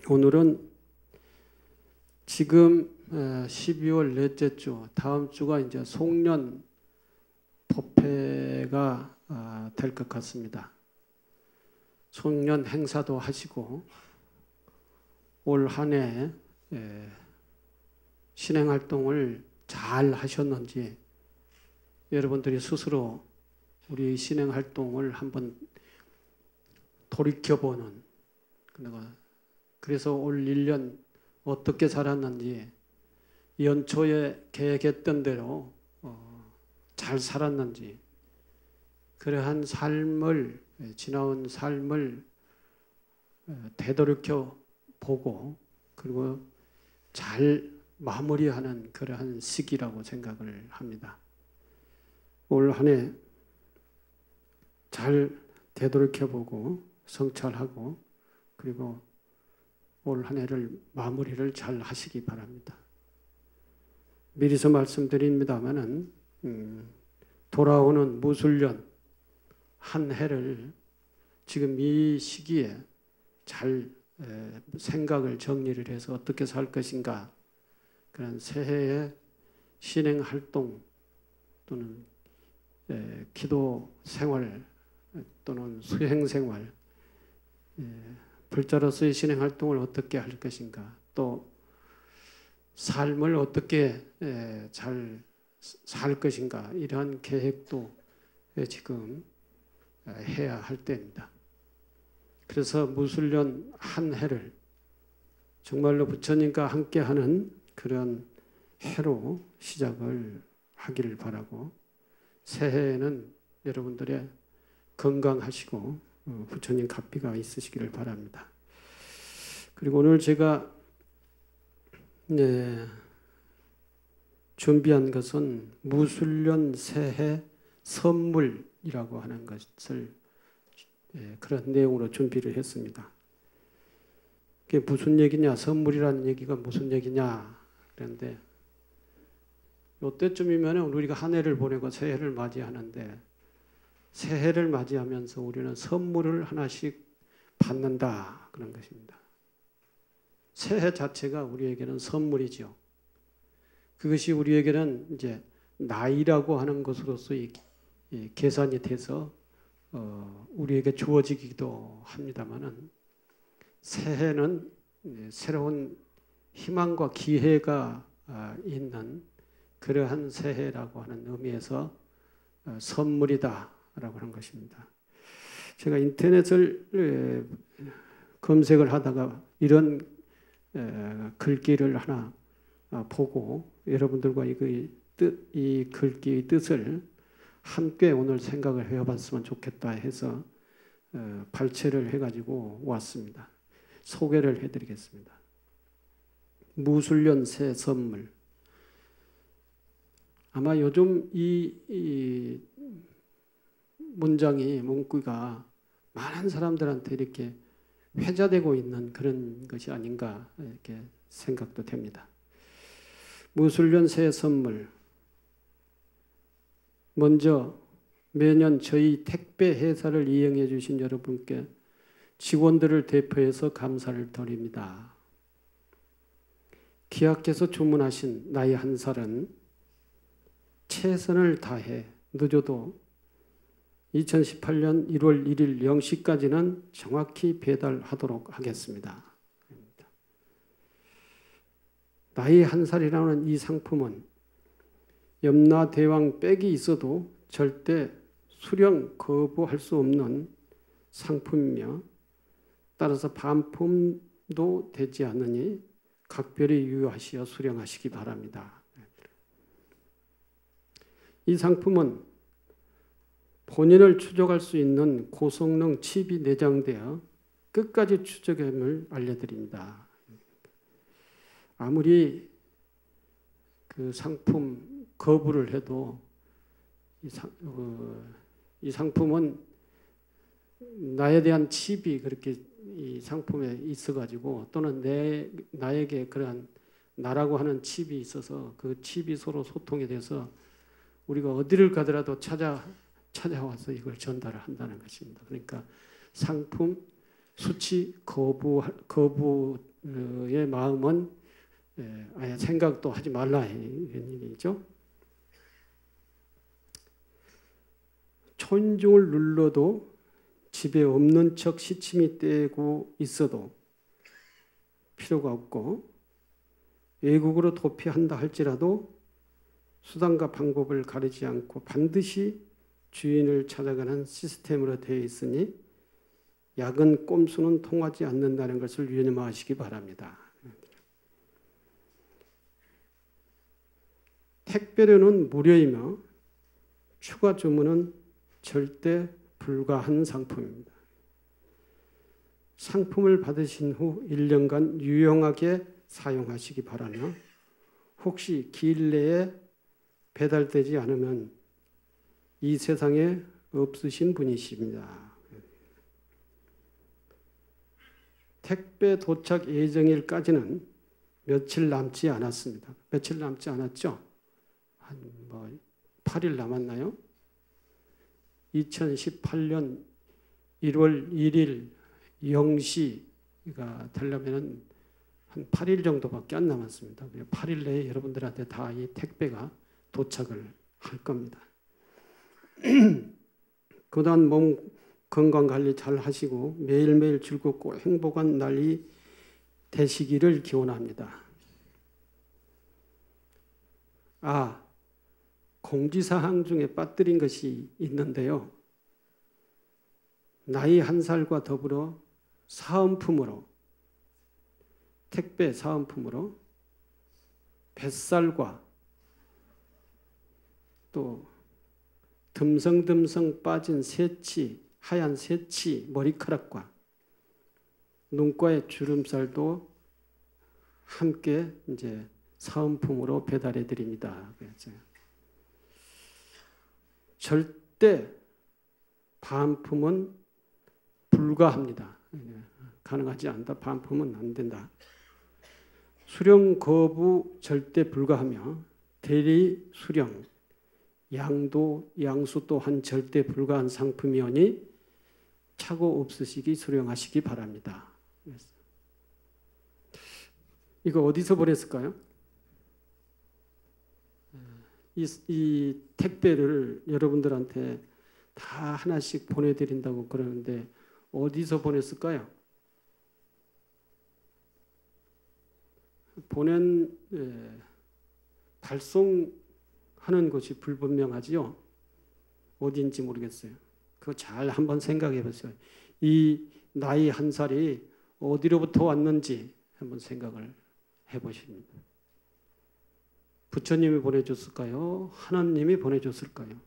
오늘은 지금 12월 넷째 주, 다음 주가 이제 송년 법회가 될 것 같습니다. 송년 행사도 하시고 올 한 해 신행 활동을 잘 하셨는지 여러분들이 스스로 우리 신행 활동을 한번 돌이켜보는, 그래서 올 1년 어떻게 살았는지, 연초에 계획했던 대로 잘 살았는지, 그러한 삶을, 지나온 삶을 되돌이켜 보고 그리고 잘 마무리하는 그러한 시기라고 생각을 합니다. 올 한 해 잘 되돌이켜보고 성찰하고 그리고 올 한 해를 마무리를 잘 하시기 바랍니다. 미리서 말씀드립니다마는 돌아오는 무술년 한 해를 지금 이 시기에 잘 생각을 정리를 해서 어떻게 살 것인가, 그런 새해의 신행 활동 또는 기도 생활 또는 수행 생활, 불자로서의 신행 활동을 어떻게 할 것인가, 또 삶을 어떻게 잘 살 것인가, 이러한 계획도 지금 해야 할 때입니다. 그래서 무술년 한 해를 정말로 부처님과 함께하는 그런 해로 시작을 하기를 바라고, 새해에는 여러분들의 건강하시고 부처님 가피가 있으시기를 바랍니다. 그리고 오늘 제가 준비한 것은 무술년 새해 선물이라고 하는 것을 그런 내용으로 준비를 했습니다. 그게 무슨 얘기냐, 선물이라는 얘기가 무슨 얘기냐, 그런데 이때쯤이면 우리가 한 해를 보내고 새해를 맞이하는데, 새해를 맞이하면서 우리는 선물을 하나씩 받는다, 그런 것입니다. 새해 자체가 우리에게는 선물이죠. 그것이 우리에게는 이제 나이라고 하는 것으로서 계산이 돼서 우리에게 주어지기도 합니다만은, 새해는 새로운 희망과 기회가 있는 그러한 새해라고 하는 의미에서 선물이다라고 하는 것입니다. 제가 인터넷을 검색을 하다가 이런 글귀를 하나 보고 여러분들과 이 글귀의 뜻을 함께 오늘 생각을 해봤으면 좋겠다 해서 발췌를 해가지고 왔습니다. 소개를 해드리겠습니다. 무술년 새 선물. 아마 요즘 이 문구가 많은 사람들한테 이렇게 회자되고 있는 그런 것이 아닌가, 이렇게 생각도 됩니다. 무술년 새 선물. 먼저 매년 저희 택배 회사를 이용해 주신 여러분께 직원들을 대표해서 감사를 드립니다. 기하께서 주문하신 나이 한 살은 최선을 다해 늦어도 2018년 1월 1일 0시까지는 정확히 배달하도록 하겠습니다. 나이 한 살이라는 이 상품은 염라대왕 빽이 있어도 절대 수령 거부할 수 없는 상품이며, 따라서 반품도 되지 않으니 각별히 유의하시어 수령하시기 바랍니다. 이 상품은 본인을 추적할 수 있는 고성능 칩이 내장되어 끝까지 추적함을 알려드립니다. 아무리 그 상품 거부를 해도 이 상품은 나에 대한 칩이 그렇게 이 상품에 있어가지고, 또는 나에게 그러한 나라고 하는 칩이 있어서 그 칩이 서로 소통이 돼서 우리가 어디를 가더라도 찾아와서 이걸 전달을 한다는 것입니다. 그러니까 상품 수치 거부의 마음은 아예 생각도 하지 말라 이런 얘기죠. 초인종을 눌러도 집에 없는 척 시침이 떼고 있어도 필요가 없고, 외국으로 도피한다 할지라도 수단과 방법을 가리지 않고 반드시 주인을 찾아가는 시스템으로 되어 있으니 야근 꼼수는 통하지 않는다는 것을 유념하시기 바랍니다. 택배료는 무료이며 추가 주문은 절대 불가한 상품입니다. 상품을 받으신 후 1년간 유용하게 사용하시기 바라며, 혹시 기일 내에 배달되지 않으면 이 세상에 없으신 분이십니다. 택배 도착 예정일까지는 며칠 남지 않았습니다. 며칠 남지 않았죠? 한 8일 남았나요? 2018년 1월 1일 0시가 되려면 한 8일 정도밖에 안 남았습니다. 8일 내에 여러분들한테 다 이 택배가 도착을 할 겁니다. 그동안 몸 건강관리 잘 하시고 매일매일 즐겁고 행복한 날이 되시기를 기원합니다. 공지사항 중에 빠뜨린 것이 있는데요. 나이 1살과 더불어 사은품으로, 택배 사은품으로 뱃살과 또 듬성듬성 빠진 새치, 하얀 새치 머리카락과 눈가의 주름살도 함께 이제 사은품으로 배달해 드립니다. 절대 반품은 불가합니다. 가능하지 않다. 반품은 안 된다. 수령 거부 절대 불가하며 대리 수령, 양도, 양수 또한 절대 불가한 상품이오니 착오 없으시기 수령하시기 바랍니다. 이거 어디서 보냈을까요? 이 택배를 여러분들한테 다 하나씩 보내드린다고 그러는데 어디서 보냈을까요? 발송하는 곳이 불분명하지요. 어디인지 모르겠어요. 그거 잘 한번 생각해 보세요. 이 나이 1살이 어디로부터 왔는지 한번 생각을 해보십니다. 부처님이 보내줬을까요? 하나님이 보내줬을까요?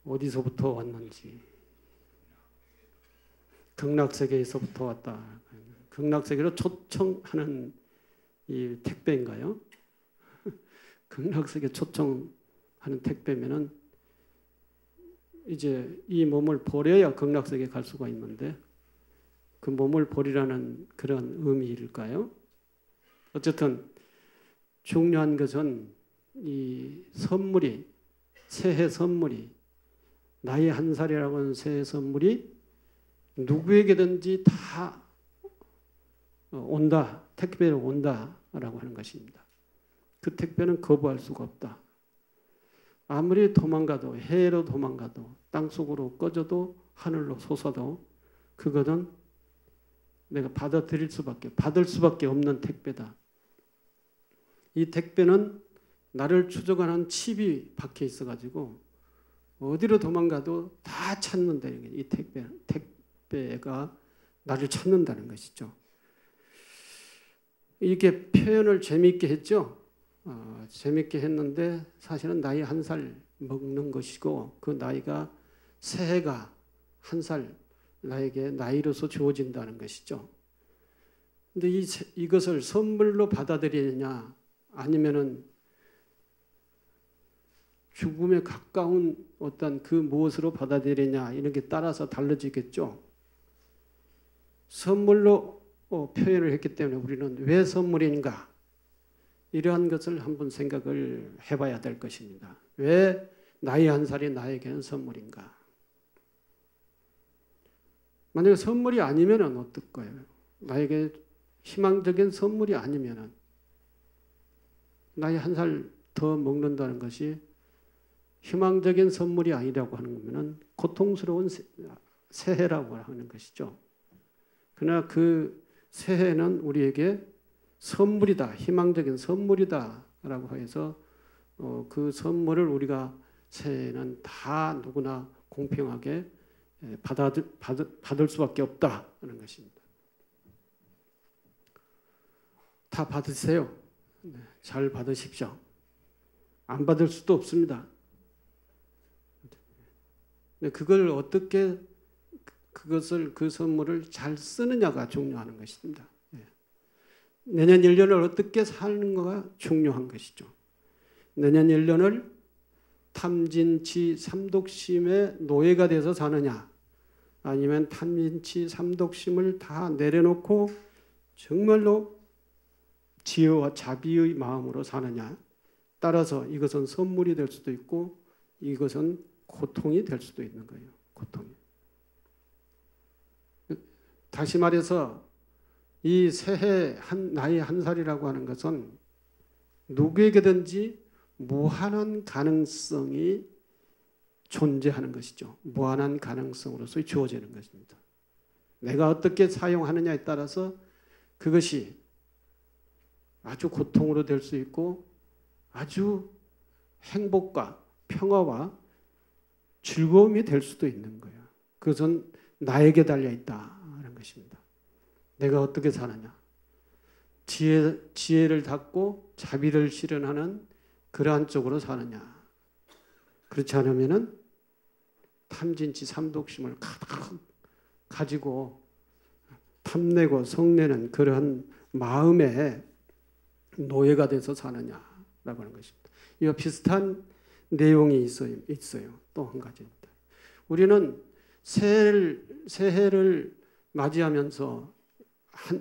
어디서부터 왔는지. 극락세계에서부터 왔다. 극락세계로 초청하는 이 택배인가요? 극락세계 초청하는 택배면은 이제 이 몸을 버려야 극락세계 갈 수가 있는데 그 몸을 버리라는 그런 의미일까요? 어쨌든 중요한 것은 이 선물이, 새해 선물이, 나이 1살이라고 하는 새해 선물이 누구에게든지 다 온다, 택배로 온다라고 하는 것입니다. 그 택배는 거부할 수가 없다. 아무리 도망가도, 해로 도망가도, 땅속으로 꺼져도, 하늘로 솟아도 그것은 내가 받을 수밖에 없는 택배다. 이 택배는 나를 추적하는 칩이 박혀 있어가지고 어디로 도망가도 다 찾는다. 이 택배가 나를 찾는다는 것이죠. 이렇게 표현을 재미있게 했죠. 재미있게 했는데 사실은 나이 1살 먹는 것이고 그 나이가 새해가 1살 나에게 나이로서 주어진다는 것이죠. 근데 이것을 선물로 받아들이느냐 아니면은 죽음에 가까운 어떤 그 무엇으로 받아들이냐 이런 게 따라서 달라지겠죠. 선물로 표현을 했기 때문에 우리는 왜 선물인가 이러한 것을 한번 생각을 해봐야 될 것입니다. 왜 나이 1살이 나에게는 선물인가? 만약에 선물이 아니면 어떨 거예요? 나에게 희망적인 선물이 아니면 나이 한 살 더 먹는다는 것이 희망적인 선물이 아니라고 하는 거면 고통스러운 새해라고 하는 것이죠. 그러나 그 새해는 우리에게 선물이다, 희망적인 선물이다 라고 해서 그 선물을 우리가 새해는 다 누구나 공평하게 받을 수밖에 없다 하는 것입니다. 다 받으세요. 잘 받으십시오. 안 받을 수도 없습니다. 그걸 어떻게 그 선물을 잘 쓰느냐가 중요한 것입니다. 내년 1년을 어떻게 사는가가 중요한 것이죠. 내년 1년을 탐진치 삼독심의 노예가 돼서 사느냐, 아니면 탐진치 삼독심을 다 내려놓고 정말로 지혜와 자비의 마음으로 사느냐 따라서 이것은 선물이 될 수도 있고 이것은 고통이 될 수도 있는 거예요. 고통이. 다시 말해서 이 새해 나이 한 살이라고 하는 것은 누구에게든지 무한한 가능성이 존재하는 것이죠. 무한한 가능성으로서 주어지는 것입니다. 내가 어떻게 사용하느냐에 따라서 그것이 아주 고통으로 될 수 있고 아주 행복과 평화와 즐거움이 될 수도 있는 거예요. 그것은 나에게 달려있다는 것입니다. 내가 어떻게 사느냐. 지혜를 닫고 자비를 실현하는 그러한 쪽으로 사느냐. 그렇지 않으면 탐진치 삼독심을 가득 가지고 탐내고 성내는 그러한 마음의 노예가 돼서 사느냐라고 하는 것입니다. 이와 비슷한 내용이 있어요. 또 한 가지입니다. 우리는 새해를 맞이하면서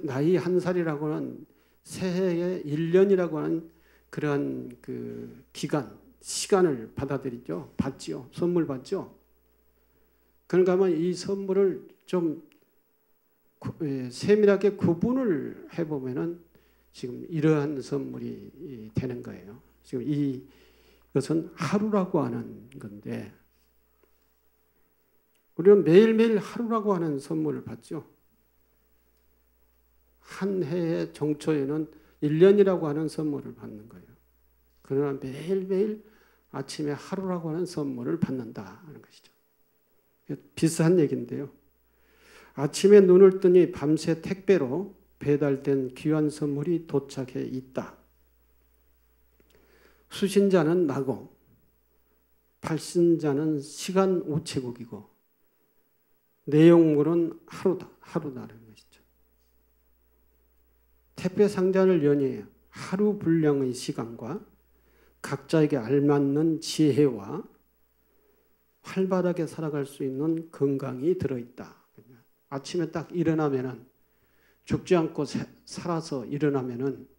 나이 한 살이라고 하는 새해의 1년이라고 하는 그러한 그 시간을 받아들이죠. 받지요. 선물 받죠. 그런가 하면 이 선물을 좀 세밀하게 구분을 해보면은 지금 이러한 선물이 되는 거예요. 지금 이것은 하루라고 하는 건데 우리는 매일매일 하루라고 하는 선물을 받죠. 한 해의 정초에는 1년이라고 하는 선물을 받는 거예요. 그러나 매일매일 아침에 하루라고 하는 선물을 받는다 하는 것이죠. 비슷한 얘기인데요. 아침에 눈을 뜨니 밤새 택배로 배달된 귀한 선물이 도착해 있다. 수신자는 나고 발신자는 시간 우체국이고 내용물은 하루다라는 것이죠. 택배 상자를 여니 하루 분량의 시간과 각자에게 알맞는 지혜와 활발하게 살아갈 수 있는 건강이 들어있다. 아침에 딱 일어나면은 죽지 않고 살아서 일어나면은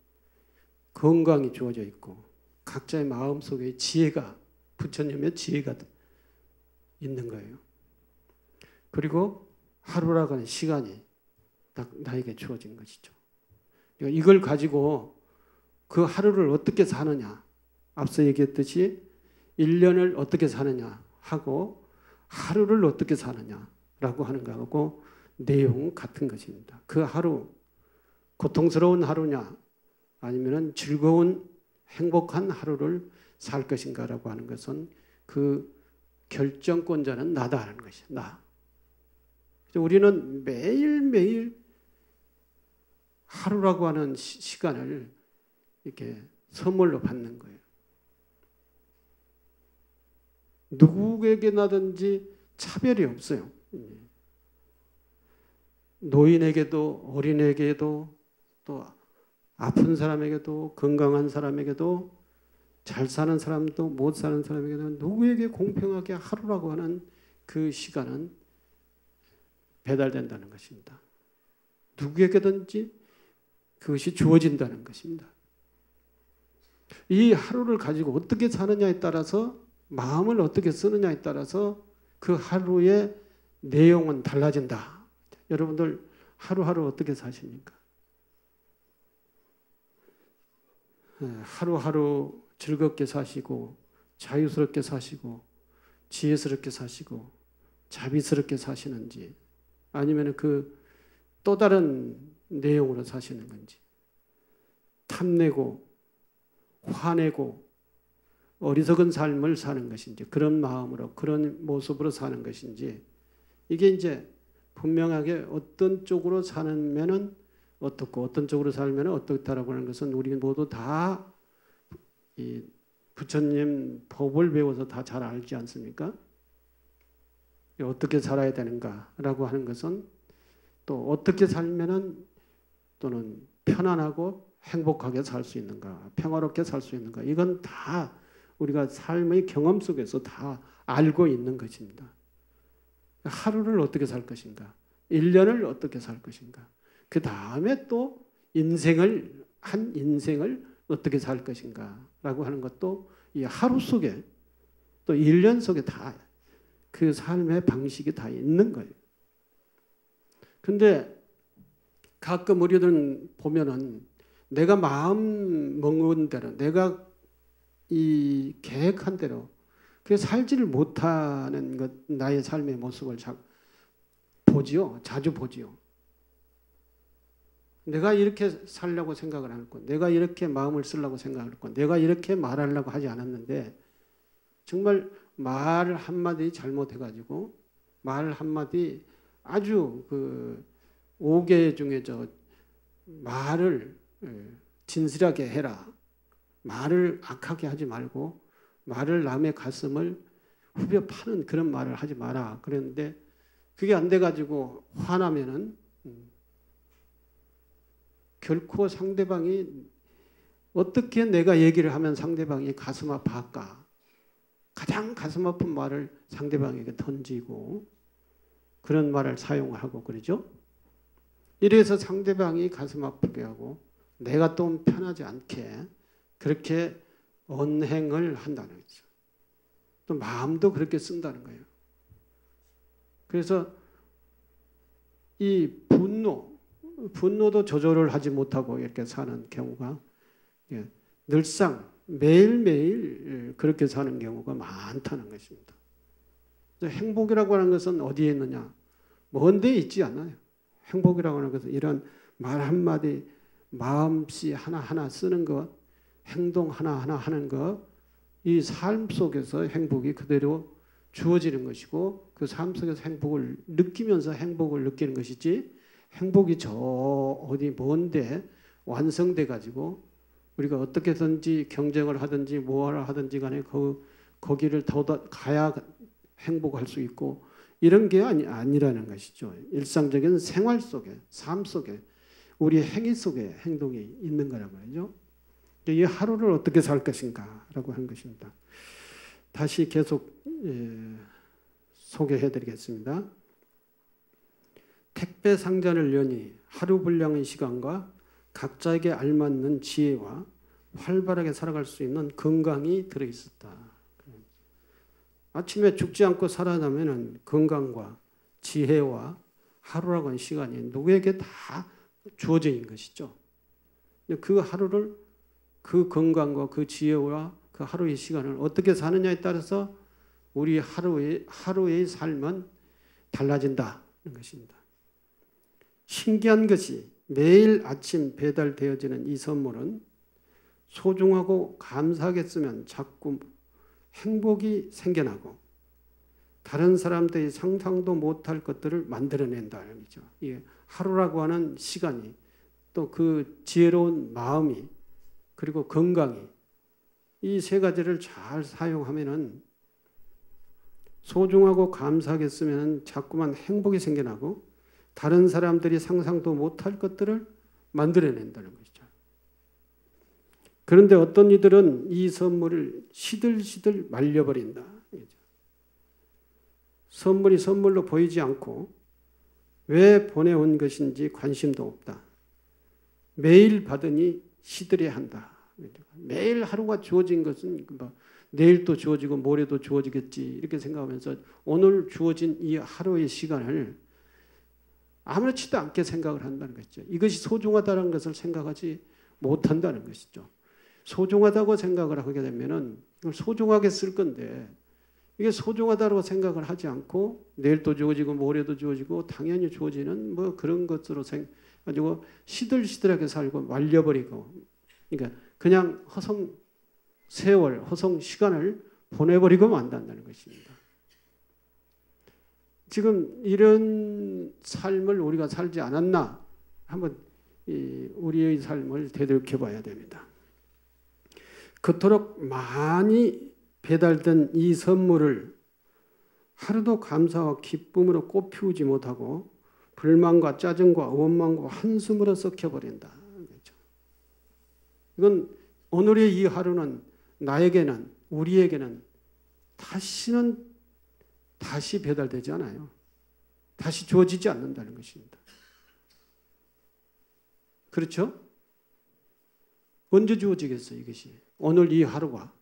건강이 주어져 있고 각자의 마음속에 지혜가 부처님의 지혜가 있는 거예요. 그리고 하루라고 하는 시간이 딱 나에게 주어진 것이죠. 이걸 가지고 그 하루를 어떻게 사느냐, 앞서 얘기했듯이 1년을 어떻게 사느냐 하고 하루를 어떻게 사느냐라고 하는 거하고 내용은 같은 것입니다. 그 하루 고통스러운 하루냐 아니면 즐거운 행복한 하루를 살 것인가라고 하는 것은 그 결정권자는 나다라는 것이야. 나. 우리는 매일매일 하루라고 하는 시간을 이렇게 선물로 받는 거예요. 누구에게나든지 차별이 없어요. 노인에게도 어린에게도 또 아픈 사람에게도 건강한 사람에게도 잘 사는 사람도 못 사는 사람에게도 누구에게 공평하게 하루라고 하는 그 시간은 배달된다는 것입니다. 누구에게든지 그것이 주어진다는 것입니다. 이 하루를 가지고 어떻게 사느냐에 따라서 마음을 어떻게 쓰느냐에 따라서 그 하루의 내용은 달라진다. 여러분들 하루하루 어떻게 사십니까? 하루하루 즐겁게 사시고 자유스럽게 사시고 지혜스럽게 사시고 자비스럽게 사시는지 아니면 그 또 다른 내용으로 사시는 건지 탐내고 화내고 어리석은 삶을 사는 것인지 그런 마음으로 그런 모습으로 사는 것인지 이게 이제 분명하게 어떤 쪽으로 사면은 어떻고 어떤 쪽으로 살면 어떻다라고 하는 것은 우리 모두 다 이 부처님 법을 배워서 다 잘 알지 않습니까? 어떻게 살아야 되는가라고 하는 것은 또 어떻게 살면은 또는 편안하고 행복하게 살 수 있는가, 평화롭게 살 수 있는가 이건 다 우리가 삶의 경험 속에서 다 알고 있는 것입니다. 하루를 어떻게 살 것인가, 1년을 어떻게 살 것인가, 그 다음에 또 인생을 어떻게 살 것인가라고 하는 것도 이 하루 속에 또 1년 속에 다 그 삶의 방식이 다 있는 거예요. 근데 가끔 우리들은 보면은 내가 마음 먹은 대로 내가 이 계획한 대로 그 살지를 못하는 것 나의 삶의 모습을 보지요. 자주 보지요. 내가 이렇게 살려고 생각을 안 했고 내가 이렇게 마음을 쓰려고 생각을 했고 내가 이렇게 말하려고 하지 않았는데 정말 말 한마디 잘못해가지고 말 한마디 아주 그 5개 중에 말을 진실하게 해라. 말을 악하게 하지 말고 말을 남의 가슴을 후벼 파는 그런 말을 하지 마라. 그랬는데 그게 안 돼가지고 화나면은 결코 상대방이 어떻게 내가 얘기를 하면 상대방이 가슴 아파할까? 가장 가슴 아픈 말을 상대방에게 던지고 그런 말을 사용하고 그러죠. 이래서 상대방이 가슴 아프게 하고 내가 또 편하지 않게 그렇게 언행을 한다는 거죠. 또 마음도 그렇게 쓴다는 거예요. 그래서 이 분노도 조절을 하지 못하고 이렇게 사는 경우가 늘상 매일매일 그렇게 사는 경우가 많다는 것입니다. 행복이라고 하는 것은 어디에 있느냐? 먼 데 있지 않아요. 행복이라고 하는 것은 이런 말 한마디, 마음씨 하나하나 쓰는 것, 행동 하나하나 하는 것, 이 삶 속에서 행복이 그대로 주어지는 것이고 그 삶 속에서 행복을 느끼면서 행복을 느끼는 것이지 행복이 저 어디 먼데 완성돼 가지고 우리가 어떻게든지 경쟁을 하든지 뭐를 하든지 간에 거기를 더 가야 행복할 수 있고 이런 게 아니라는 것이죠. 일상적인 생활 속에 삶 속에 우리의 행위 속에 행동이 있는 거란 말이죠. 이 하루를 어떻게 살 것인가 라고 하는 것입니다. 다시 계속 소개해 드리겠습니다. 택배 상자를 여니 하루 분량의 시간과 각자에게 알맞는 지혜와 활발하게 살아갈 수 있는 건강이 들어있었다. 아침에 죽지 않고 살아나면 건강과 지혜와 하루라고 하는 시간이 누구에게 다 주어져 있는 것이죠. 그 하루를 그 건강과 그 지혜와 그 하루의 시간을 어떻게 사느냐에 따라서 우리 하루의 삶은 달라진다는 것입니다. 신기한 것이 매일 아침 배달되어지는 이 선물은 소중하고 감사하게 쓰면 자꾸 행복이 생겨나고 다른 사람들이 상상도 못할 것들을 만들어낸다는 거죠. 이 하루라고 하는 시간이 또 그 지혜로운 마음이 그리고 건강이 이 세 가지를 잘 사용하면은 소중하고 감사하게 쓰면 자꾸만 행복이 생겨나고 다른 사람들이 상상도 못할 것들을 만들어낸다는 것이죠. 그런데 어떤 이들은 이 선물을 시들시들 말려버린다. 선물이 선물로 보이지 않고 왜 보내온 것인지 관심도 없다. 매일 받으니 시들해야 한다. 매일 하루가 주어진 것은 내일 또 주어지고 모레도 주어지겠지 이렇게 생각하면서 오늘 주어진 이 하루의 시간을 아무렇지도 않게 생각을 한다는 것이죠. 이것이 소중하다는 것을 생각하지 못한다는 것이죠. 소중하다고 생각을 하게 되면은 이걸 소중하게 쓸 건데 이게 소중하다고 생각을 하지 않고 내일도 주어지고 모레도 주어지고 당연히 주어지는 뭐 그런 것으로 가지고 시들시들하게 살고 말려버리고 그러니까 그냥 허송 세월, 허송 시간을 보내버리고 만든다는 것입니다. 지금 이런 삶을 우리가 살지 않았나 한번 우리의 삶을 되돌켜봐야 됩니다. 그토록 많이 배달된 이 선물을 하루도 감사와 기쁨으로 꽃피우지 못하고 불만과 짜증과 원망과 한숨으로 썩혀버린다. 이건 오늘의 이 하루는 나에게는 우리에게는 다시 배달되지 않아요. 다시 주어지지 않는다는 것입니다. 그렇죠? 언제 주어지겠어요, 이것이? 오늘 이 하루가.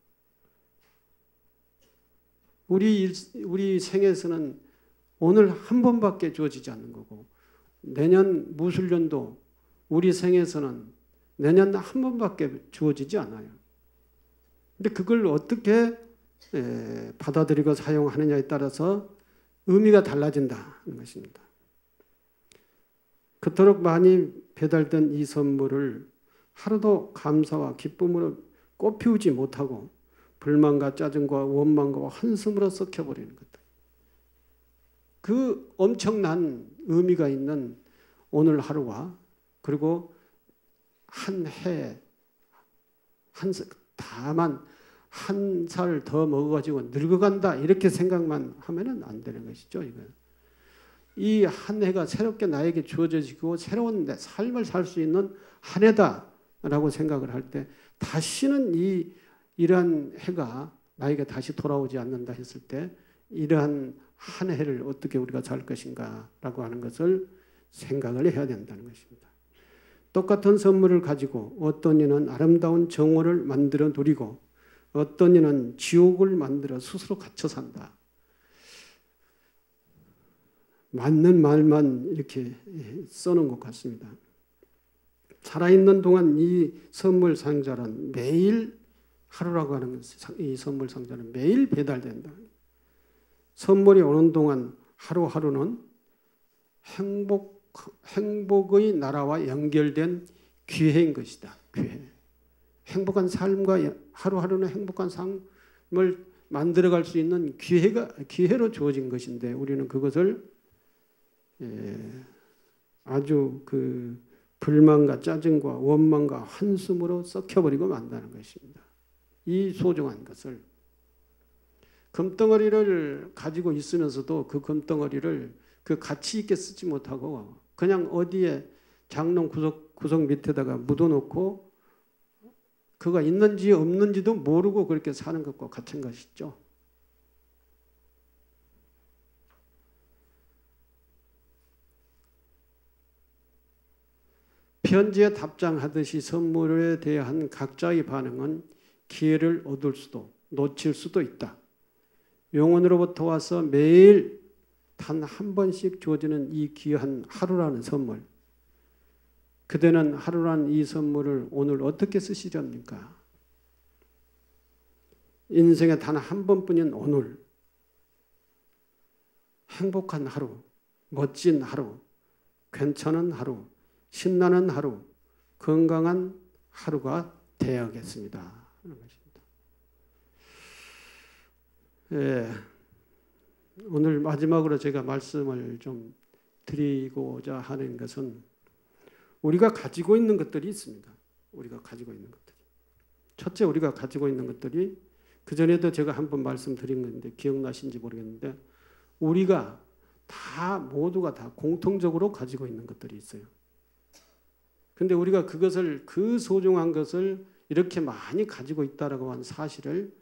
우리 생에서는 오늘 한 번밖에 주어지지 않는 거고 내년 무술년도 우리 생에서는 내년 한 번밖에 주어지지 않아요. 근데 그걸 어떻게 받아들이고 사용하느냐에 따라서 의미가 달라진다는 것입니다. 그토록 많이 배달된 이 선물을 하루도 감사와 기쁨으로 꽃피우지 못하고 불만과 짜증과 원망과 한숨으로 썩혀버리는 것들. 그 엄청난 의미가 있는 오늘 하루와 그리고 한 해, 다만 한 살 더 먹어가지고 늙어간다 이렇게 생각만 하면은 안 되는 것이죠. 이 한 해가 새롭게 나에게 주어지고 새로운 삶을 살 수 있는 한 해다라고 생각을 할 때 다시는 이러한 해가 나에게 다시 돌아오지 않는다 했을 때 이러한 한 해를 어떻게 우리가 살 것인가라고 하는 것을 생각을 해야 된다는 것입니다. 똑같은 선물을 가지고 어떤 이는 아름다운 정오를 만들어 누리고 어떤 이는 지옥을 만들어 스스로 갇혀 산다. 맞는 말만 이렇게 써놓은 것 같습니다. 살아있는 동안 이 선물 상자는 매일 하루라고 하는 이 선물 상자는 매일 배달된다. 선물이 오는 동안 하루하루는 행복의 나라와 연결된 기회인 것이다. 기회. 행복한 삶과 하루하루는 행복한 삶을 만들어갈 수 있는 기회로 주어진 것인데 우리는 그것을 아주 그 불만과 짜증과 원망과 한숨으로 썩혀버리고 만다는 것입니다. 이 소중한 것을 금덩어리를 가지고 있으면서도 그 금덩어리를 그 가치 있게 쓰지 못하고 그냥 어디에 장롱 구석 밑에다가 묻어놓고 그가 있는지 없는지도 모르고 그렇게 사는 것과 같은 것이죠. 편지에 답장하듯이 선물에 대한 각자의 반응은 기회를 얻을 수도 놓칠 수도 있다. 영혼으로부터 와서 매일 단 한 번씩 주어지는 이 귀한 하루라는 선물. 그대는 하루라는 이 선물을 오늘 어떻게 쓰시렵니까? 인생에 단 한 번뿐인 오늘. 행복한 하루, 멋진 하루, 괜찮은 하루, 신나는 하루, 건강한 하루가 되어야겠습니다. 하는 것입니다. 예, 오늘 마지막으로 제가 말씀을 좀 드리고자 하는 것은 우리가 가지고 있는 것들이 있습니다. 우리가 가지고 있는 것들이. 첫째, 우리가 가지고 있는 것들이 그전에도 제가 한번 말씀드린 건데 기억나신지 모르겠는데 우리가 모두가 다 공통적으로 가지고 있는 것들이 있어요. 근데 우리가 그 소중한 것을 이렇게 많이 가지고 있다라고 하는 사실을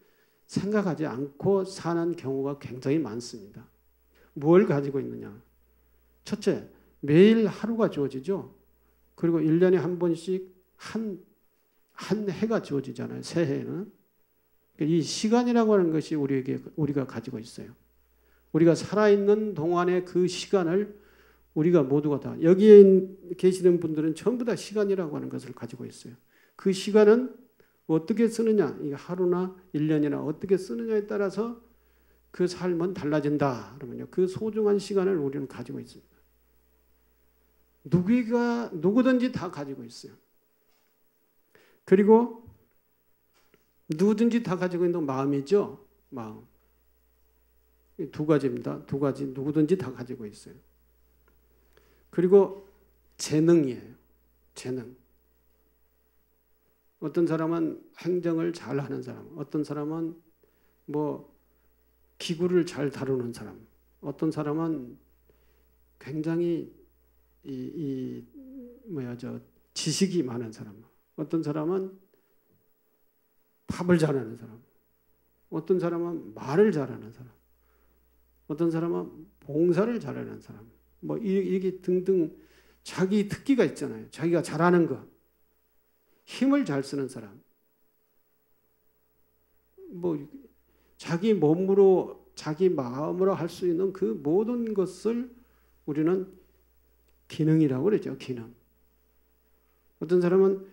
생각하지 않고 사는 경우가 굉장히 많습니다. 뭘 가지고 있느냐? 첫째, 매일 하루가 주어지죠. 그리고 1년에 한 번씩 한 해가 주어지잖아요. 새해에는. 이 시간이라고 하는 것이 우리가 가지고 있어요. 우리가 살아있는 동안의 그 시간을 우리가 모두가 다 여기에 계시는 분들은 전부 다 시간이라고 하는 것을 가지고 있어요. 그 시간은 어떻게 쓰느냐, 이게 하루나 1년이나 어떻게 쓰느냐에 따라서 그 삶은 달라진다. 그러면요, 그 소중한 시간을 우리는 가지고 있습니다. 누구든지 다 가지고 있어요. 그리고 누구든지 다 가지고 있는 마음이죠. 마음. 두 가지입니다. 두 가지 누구든지 다 가지고 있어요. 그리고 재능이에요. 재능. 어떤 사람은 행정을 잘하는 사람, 어떤 사람은 뭐 기구를 잘 다루는 사람, 어떤 사람은 굉장히 지식이 많은 사람, 어떤 사람은 답을 잘하는 사람, 어떤 사람은 말을 잘하는 사람, 어떤 사람은 봉사를 잘하는 사람, 뭐 이게 등등 자기 특기가 있잖아요. 자기가 잘하는 거, 힘을 잘 쓰는 사람, 뭐 자기 몸으로 자기 마음으로 할 수 있는 그 모든 것을 우리는 기능이라고 그러죠. 기능. 어떤 사람은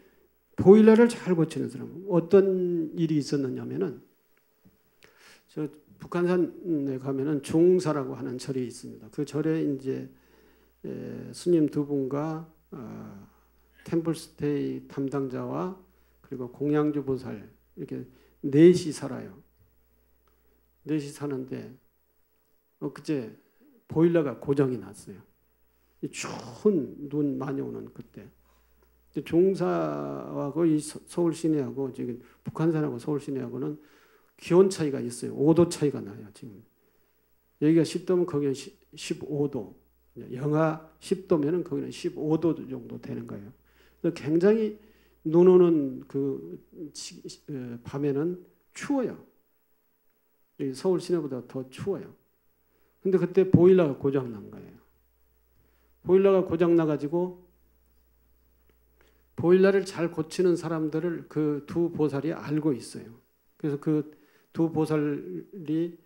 보일러를 잘 고치는 사람. 어떤 일이 있었느냐면은 저 북한산에 가면은 중사라고 하는 절이 있습니다. 그 절에 이제 스님 두 분과 템플스테이 담당자와 그리고 공양주 보살 이렇게 넷이 살아요. 넷이 사는데 엊그제 보일러가 고장이 났어요. 추운 눈 많이 오는 그때. 종사하고 이 서울 시내하고 지금 북한산하고 서울 시내하고는 기온 차이가 있어요. 5도 차이가 나요. 지금 여기가 10도면 거기는 15도, 영하 10도면은 거기는 15도 정도 되는 거예요. 굉장히 눈 오는 그 밤에는 추워요. 서울 시내보다 더 추워요. 근데 그때 보일러가 고장 난 거예요. 보일러가 고장 나가지고 보일러를 잘 고치는 사람들을 그 두 보살이 알고 있어요. 그래서 그 두 보살이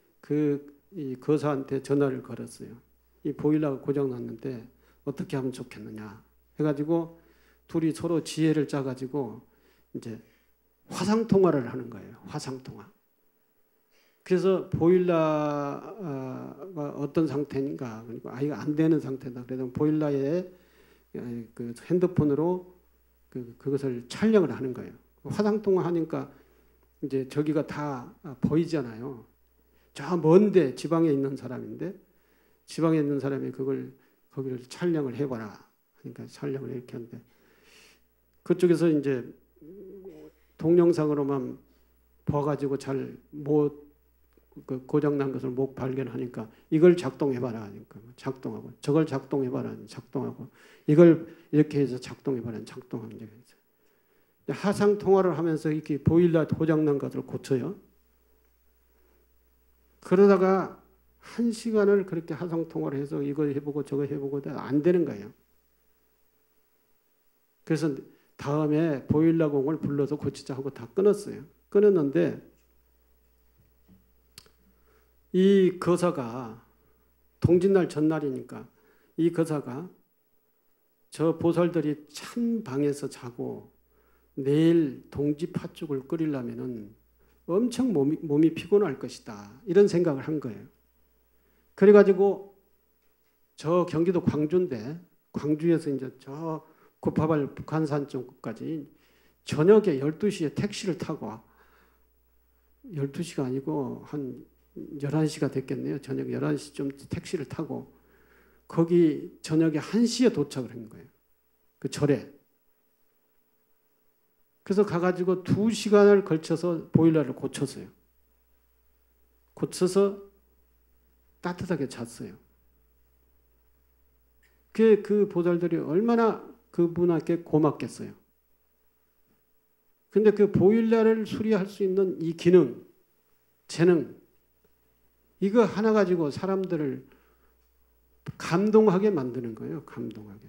이 거사한테 전화를 걸었어요. 이 보일러가 고장 났는데 어떻게 하면 좋겠느냐 해가지고 둘이 서로 지혜를 짜가지고 이제 화상 통화를 하는 거예요. 화상 통화. 그래서 보일러가 어떤 상태인가, 그러니까 이거 안 되는 상태다. 그래서 보일러에 그 핸드폰으로 그것을 촬영을 하는 거예요. 화상 통화하니까 이제 저기가 다 보이잖아요. 저 먼데 지방에 있는 사람인데 지방에 있는 사람이 거기를 촬영을 해봐라. 그러니까 촬영을 이렇게 하는데 그쪽에서 이제 동영상으로만 봐가지고 잘 못 고장난 것을 못 발견하니까 이걸 작동해봐라 하니까 작동하고 저걸 작동해봐라 작동하고 이걸 이렇게 해서 작동해봐라 작동하는 적이 있어요. 화상 통화를 하면서 이렇게 보일러 고장난 것을 고쳐요. 그러다가 1시간을 그렇게 화상 통화를 해서 이거 해보고 저거 해보고 안 되는 거예요. 그래서 다음에 보일러 공을 불러서 고치자 하고 다 끊었어요. 끊었는데 이 거사가 동짓날 전날이니까 이 거사가 저 보살들이 찬 방에서 자고 내일 동지 팥죽을 끓이려면은 엄청 몸이 피곤할 것이다. 이런 생각을 한 거예요. 그래가지고 저 경기도 광주인데 광주에서 이제 저 구파발 북한산 쪽까지 저녁에 12시에 택시를 타고 12시가 아니고 한 11시가 됐겠네요. 저녁 11시쯤 택시를 타고 거기 저녁에 1시에 도착을 한 거예요. 그 절에. 그래서 가가지고 2시간을 걸쳐서 보일러를 고쳤어요. 고쳐서 따뜻하게 잤어요. 그 보살들이 얼마나 그분에게 고맙겠어요. 근데 그 보일러를 수리할 수 있는 이 기능, 재능, 이거 하나 가지고 사람들을 감동하게 만드는 거예요. 감동하게.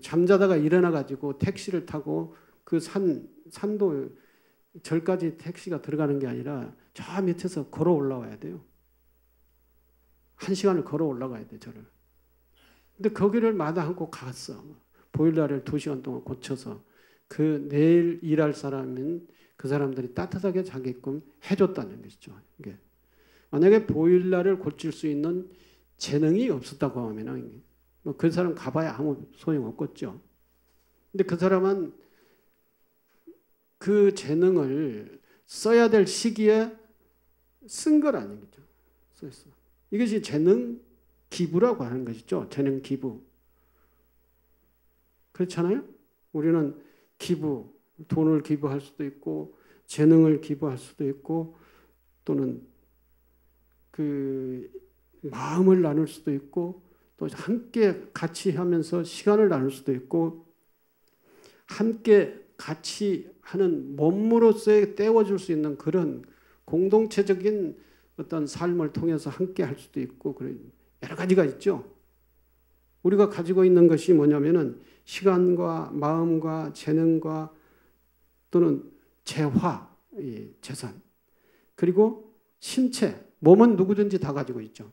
잠자다가 일어나 가지고 택시를 타고 그 산도 절까지 택시가 들어가는 게 아니라 저 밑에서 걸어 올라와야 돼요. 1시간을 걸어 올라가야 돼, 저를. 근데 거기를 마다않고 갔어. 보일러를 2시간 동안 고쳐서 그 내일 일할 사람은 그 사람들이 따뜻하게 자게끔 해줬다는 것이죠. 이게. 만약에 보일러를 고칠 수 있는 재능이 없었다고 하면은 뭐 그 사람 가봐야 아무 소용 없겠죠. 근데 그 사람은 그 재능을 써야 될 시기에 쓴 거라는 거죠. 썼어. 이것이 재능 기부라고 하는 것이죠. 재능 기부. 그렇잖아요? 우리는 기부, 돈을 기부할 수도 있고 재능을 기부할 수도 있고 또는 그 마음을 나눌 수도 있고 또 함께 같이 하면서 시간을 나눌 수도 있고 함께 같이 하는 몸으로서의 떼어줄 수 있는 그런 공동체적인 어떤 삶을 통해서 함께 할 수도 있고 그런 여러 가지가 있죠. 우리가 가지고 있는 것이 뭐냐면은 시간과 마음과 재능과 또는 재화, 재산 그리고 신체, 몸은 누구든지 다 가지고 있죠.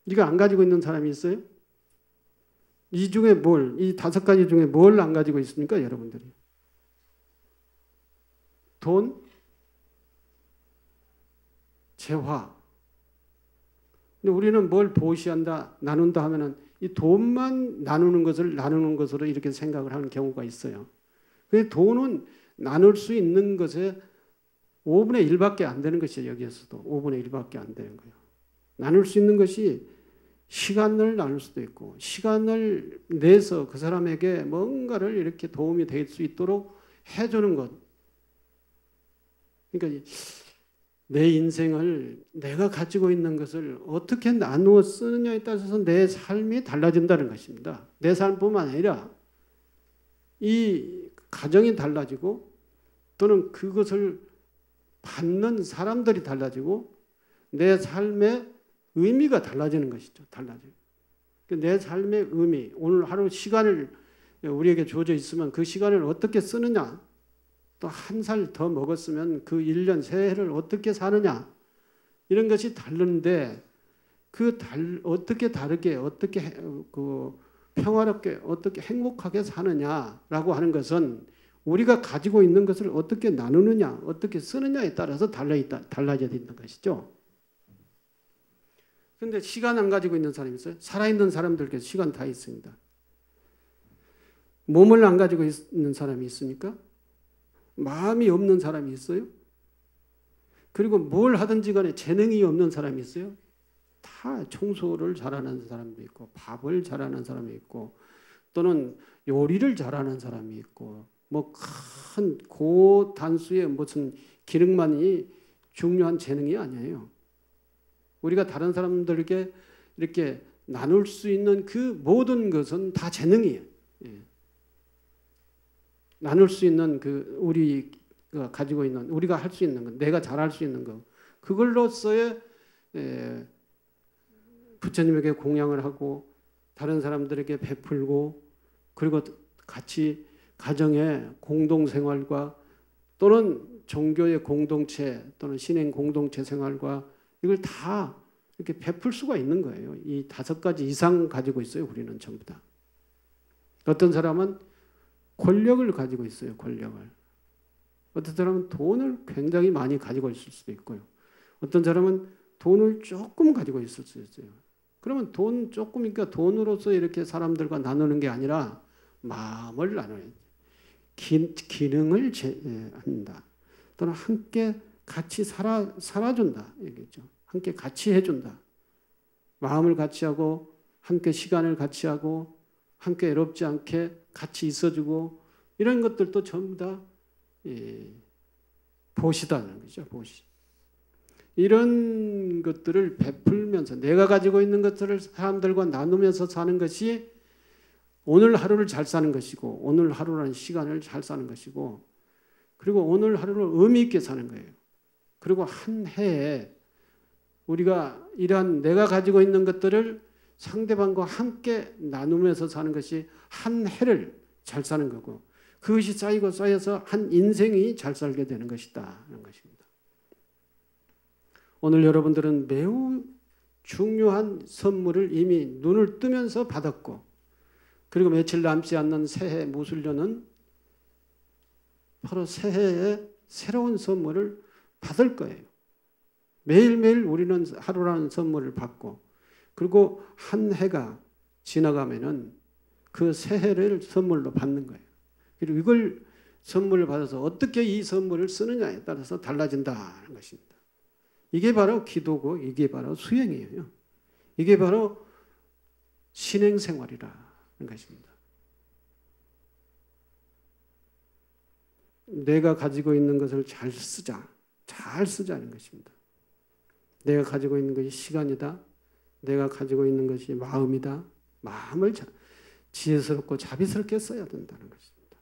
이거 안 가지고 있는 사람이 있어요? 이 중에 이 5가지 중에 뭘 안 가지고 있습니까, 여러분들이? 돈, 재화. 근데 우리는 뭘 보시한다, 나눈다 하면은 이 돈만 나누는 것으로 이렇게 생각을 하는 경우가 있어요. 근데 돈은 나눌 수 있는 것에 5분의 1밖에 안 되는 것이에요. 여기에서도 5분의 1밖에 안 되는 거예요. 나눌 수 있는 것이 시간을 나눌 수도 있고 시간을 내서 그 사람에게 뭔가를 이렇게 도움이 될 수 있도록 해주는 것. 그러니까 내 인생을 내가 가지고 있는 것을 어떻게 나누어 쓰느냐에 따라서 내 삶이 달라진다는 것입니다. 내 삶뿐만 아니라 이 가정이 달라지고 또는 그것을 받는 사람들이 달라지고 내 삶의 의미가 달라지는 것이죠. 달라져요. 내 삶의 의미, 오늘 하루 시간을 우리에게 주어져 있으면 그 시간을 어떻게 쓰느냐, 또 1살 더 먹었으면 그 1년, 새해를 어떻게 사느냐, 이런 것이 다른데 어떻게 다르게, 어떻게 평화롭게, 어떻게 행복하게 사느냐라고 하는 것은 우리가 가지고 있는 것을 어떻게 나누느냐, 어떻게 쓰느냐에 따라서 달라져야 된다는 것이죠. 그런데 시간 안 가지고 있는 사람이 있어요? 살아있는 사람들께서 시간 다 있습니다. 몸을 안 가지고 있는 사람이 있습니까? 마음이 없는 사람이 있어요? 그리고 뭘 하든지 간에 재능이 없는 사람이 있어요? 다 청소를 잘하는 사람도 있고 밥을 잘하는 사람이 있고 또는 요리를 잘하는 사람이 있고 뭐 큰 고단수의 무슨 기능만이 중요한 재능이 아니에요. 우리가 다른 사람들에게 이렇게 나눌 수 있는 그 모든 것은 다 재능이에요. 예. 나눌 수 있는 그 우리가 가지고 있는 우리가 할 수 있는 것, 내가 잘할 수 있는 것, 그걸로써의 부처님에게 공양을 하고 다른 사람들에게 베풀고 그리고 같이 가정의 공동생활과 또는 종교의 공동체 또는 신행 공동체 생활과 이걸 다 이렇게 베풀 수가 있는 거예요. 이 5가지 이상 가지고 있어요. 우리는 전부 다. 어떤 사람은 권력을 가지고 있어요. 권력을. 어떤 사람은 돈을 굉장히 많이 가지고 있을 수도 있고요. 어떤 사람은 돈을 조금 가지고 있을 수 있어요. 그러면 돈 조금이니까 돈으로서 이렇게 사람들과 나누는 게 아니라 마음을 나눠야 돼요. 기능을 한다. 또는 함께 같이 살아준다. 얘기죠. 함께 같이 해준다. 마음을 같이 하고 함께 시간을 같이 하고 함께 외롭지 않게 같이 있어주고 이런 것들도 전부 다 보시다는 거죠. 보시. 이런 것들을 베풀면서 내가 가지고 있는 것들을 사람들과 나누면서 사는 것이 오늘 하루를 잘 사는 것이고 오늘 하루라는 시간을 잘 사는 것이고 그리고 오늘 하루를 의미 있게 사는 거예요. 그리고 한 해에 우리가 이러한 내가 가지고 있는 것들을 상대방과 함께 나누면서 사는 것이 한 해를 잘 사는 거고 그것이 쌓이고 쌓여서 한 인생이 잘 살게 되는 것이다 하는 것입니다. 오늘 여러분들은 매우 중요한 선물을 이미 눈을 뜨면서 받았고, 그리고 며칠 남지 않는 새해 무술년은 바로 새해에 새로운 선물을 받을 거예요. 매일매일 우리는 하루라는 선물을 받고, 그리고 한 해가 지나가면은 그 새해를 선물로 받는 거예요. 그리고 이걸 선물을 받아서 어떻게 이 선물을 쓰느냐에 따라서 달라진다는 것입니다. 이게 바로 기도고 이게 바로 수행이에요. 이게 바로 신행생활이라는 것입니다. 내가 가지고 있는 것을 잘 쓰자는 것입니다. 내가 가지고 있는 것이 시간이다. 내가 가지고 있는 것이 마음이다. 마음을 지혜스럽고 자비스럽게 써야 된다는 것입니다.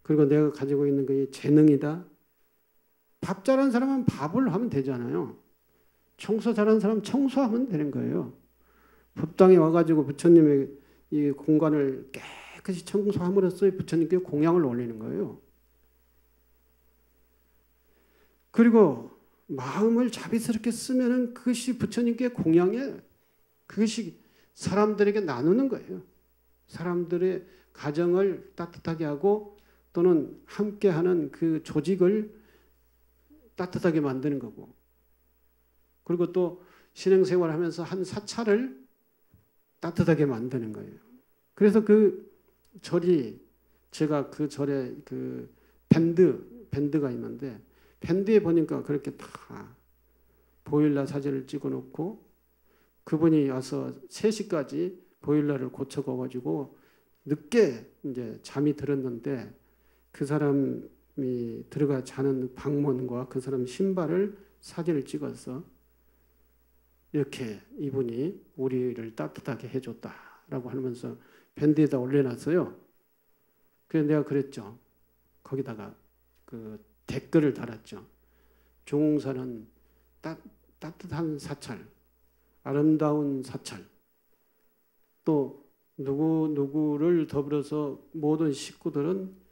그리고 내가 가지고 있는 것이 재능이다. 밥 잘하는 사람은 밥을 하면 되잖아요. 청소 잘하는 사람은 청소하면 되는 거예요. 법당에 와가지고 부처님의 이 공간을 깨끗이 청소함으로써 부처님께 공양을 올리는 거예요. 그리고 마음을 자비스럽게 쓰면은 그것이 부처님께 공양에, 그것이 사람들에게 나누는 거예요. 사람들의 가정을 따뜻하게 하고 또는 함께하는 그 조직을 따뜻하게 만드는 거고, 그리고 또 신행생활을 하면서 한 사찰을 따뜻하게 만드는 거예요. 그래서 그 절이, 제가 그 절에 그 밴드가 있는데, 밴드에 보니까 그렇게 다 보일러 사진을 찍어 놓고, 그분이 와서 3시까지 보일러를 고쳐가지고 늦게 이제 잠이 들었는데, 그 사람이 들어가 자는 방문과 그 사람 신발을 사진을 찍어서 이렇게 이분이 우리를 따뜻하게 해줬다라고 하면서 밴드에다 올려놨어요. 그래서 내가 그랬죠. 거기다가 그 댓글을 달았죠. 중흥사는 따뜻한 사찰, 아름다운 사찰, 또 누구를 더불어서 모든 식구들은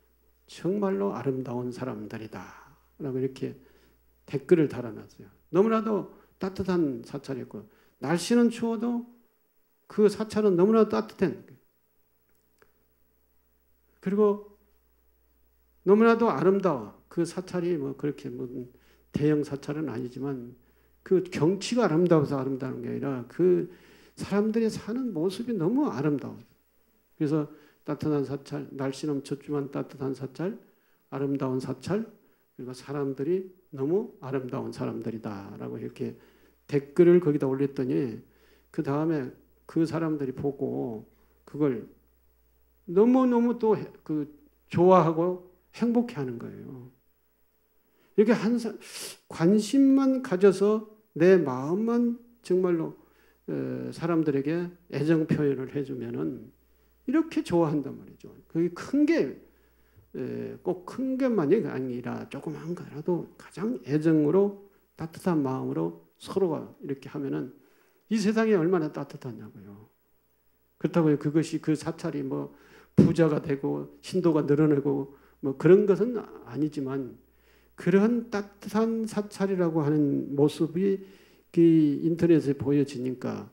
정말로 아름다운 사람들이다 라고 이렇게 댓글을 달아놨어요. 너무나도 따뜻한 사찰이었고, 날씨는 추워도 그 사찰은 너무나도 따뜻한, 그리고 너무나도 아름다워. 그 사찰이 뭐 그렇게 뭐 대형 사찰은 아니지만 그 경치가 아름다워서 아름다운 게 아니라 그 사람들이 사는 모습이 너무 아름다워. 그래서 따뜻한 사찰, 날씨는 춥지만 따뜻한 사찰, 아름다운 사찰, 그리고 사람들이 너무 아름다운 사람들이다라고 이렇게 댓글을 거기다 올렸더니, 그 다음에 그 사람들이 보고 그걸 너무너무 또 그 좋아하고 행복해하는 거예요. 이렇게 관심만 가져서 내 마음만 정말로 사람들에게 애정 표현을 해주면은 이렇게 좋아한단 말이죠. 그게 큰 게 꼭 큰 것만이 아니라 조그만 거라도 가장 애정으로 따뜻한 마음으로 서로가 이렇게 하면은 이 세상이 얼마나 따뜻하냐고요. 그렇다고 그것이 그 사찰이 뭐 부자가 되고 신도가 늘어나고 뭐 그런 것은 아니지만, 그런 따뜻한 사찰이라고 하는 모습이 그 인터넷에 보여지니까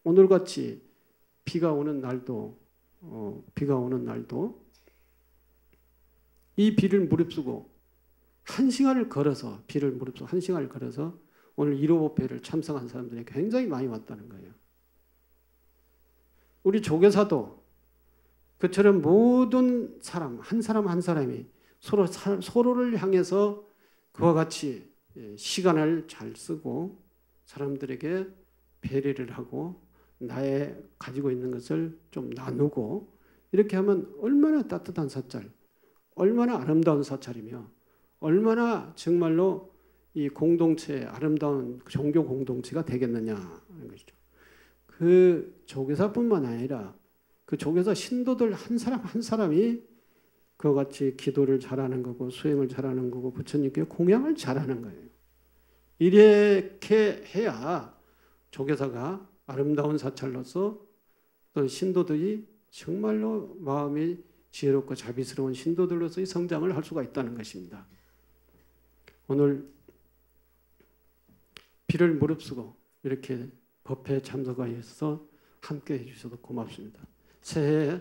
오늘같이 비가 오는 날도 이 비를 무릅쓰고 1시간을 걸어서, 비를 무릅쓰고 1시간을 걸어서 오늘 1호법회를 참석한 사람들이 굉장히 많이 왔다는 거예요. 우리 조계사도 그처럼 모든 사람 한 사람이 서로를 향해서 그와 같이 시간을 잘 쓰고 사람들에게 배려를 하고 나의 가지고 있는 것을 좀 나누고 이렇게 하면 얼마나 따뜻한 사찰, 얼마나 아름다운 사찰이며 얼마나 정말로 이 공동체, 아름다운 종교 공동체가 되겠느냐 하는 것이죠. 그 조계사뿐만 아니라 그 조계사 신도들 한 사람이 그와 같이 기도를 잘하는 거고 수행을 잘하는 거고 부처님께 공양을 잘하는 거예요. 이렇게 해야 조계사가 아름다운 사찰로서 또 신도들이 정말로 마음이 지혜롭고 자비스러운 신도들로서의 성장을 할 수가 있다는 것입니다. 오늘 비를 무릅쓰고 이렇게 법회에 참석하셔서 함께 해주셔서 고맙습니다. 새해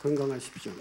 건강하십시오.